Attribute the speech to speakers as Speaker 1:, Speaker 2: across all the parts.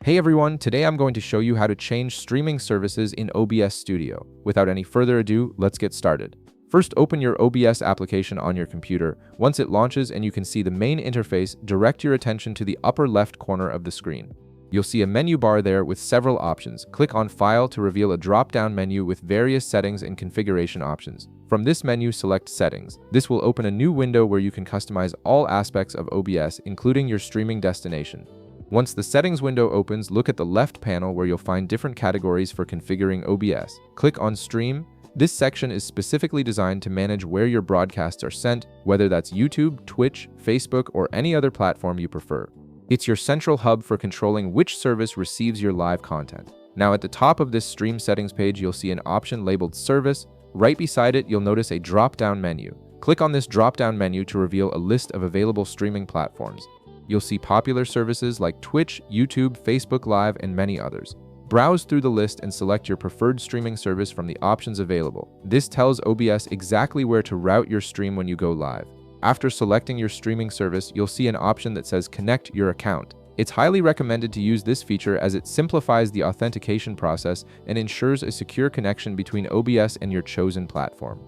Speaker 1: Hey everyone, today I'm going to show you how to change streaming services in OBS Studio. Without any further ado, let's get started. First, open your OBS application on your computer. Once it launches and you can see the main interface, direct your attention to the upper left corner of the screen. You'll see a menu bar there with several options. Click on File to reveal a drop-down menu with various settings and configuration options. From this menu, select Settings. This will open a new window where you can customize all aspects of OBS, including your streaming destination. Once the settings window opens, look at the left panel where you'll find different categories for configuring OBS. Click on Stream. This section is specifically designed to manage where your broadcasts are sent, whether that's YouTube, Twitch, Facebook, or any other platform you prefer. It's your central hub for controlling which service receives your live content. Now at the top of this Stream Settings page, you'll see an option labeled Service. Right beside it, you'll notice a drop-down menu. Click on this drop-down menu to reveal a list of available streaming platforms. You'll see popular services like Twitch, YouTube, Facebook Live, and many others. Browse through the list and select your preferred streaming service from the options available. This tells OBS exactly where to route your stream when you go live. After selecting your streaming service, you'll see an option that says Connect Your Account. It's highly recommended to use this feature as it simplifies the authentication process and ensures a secure connection between OBS and your chosen platform.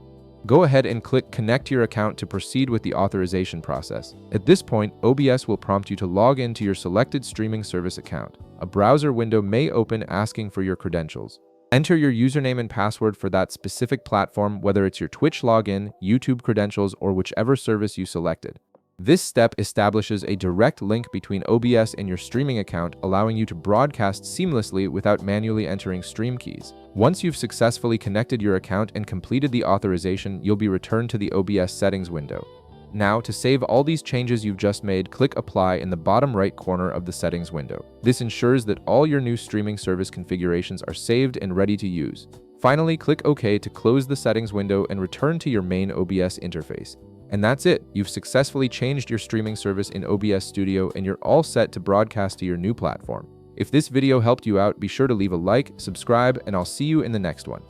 Speaker 1: Go ahead and click Connect Your Account to proceed with the authorization process. At this point, OBS will prompt you to log into your selected streaming service account. A browser window may open asking for your credentials. Enter your username and password for that specific platform, whether it's your Twitch login, YouTube credentials, or whichever service you selected. This step establishes a direct link between OBS and your streaming account, allowing you to broadcast seamlessly without manually entering stream keys. Once you've successfully connected your account and completed the authorization, you'll be returned to the OBS settings window. Now, to save all these changes you've just made, click Apply in the bottom right corner of the settings window. This ensures that all your new streaming service configurations are saved and ready to use. Finally, click OK to close the settings window and return to your main OBS interface. And that's it. You've successfully changed your streaming service in OBS Studio and you're all set to broadcast to your new platform. If this video helped you out, be sure to leave a like, subscribe, and I'll see you in the next one.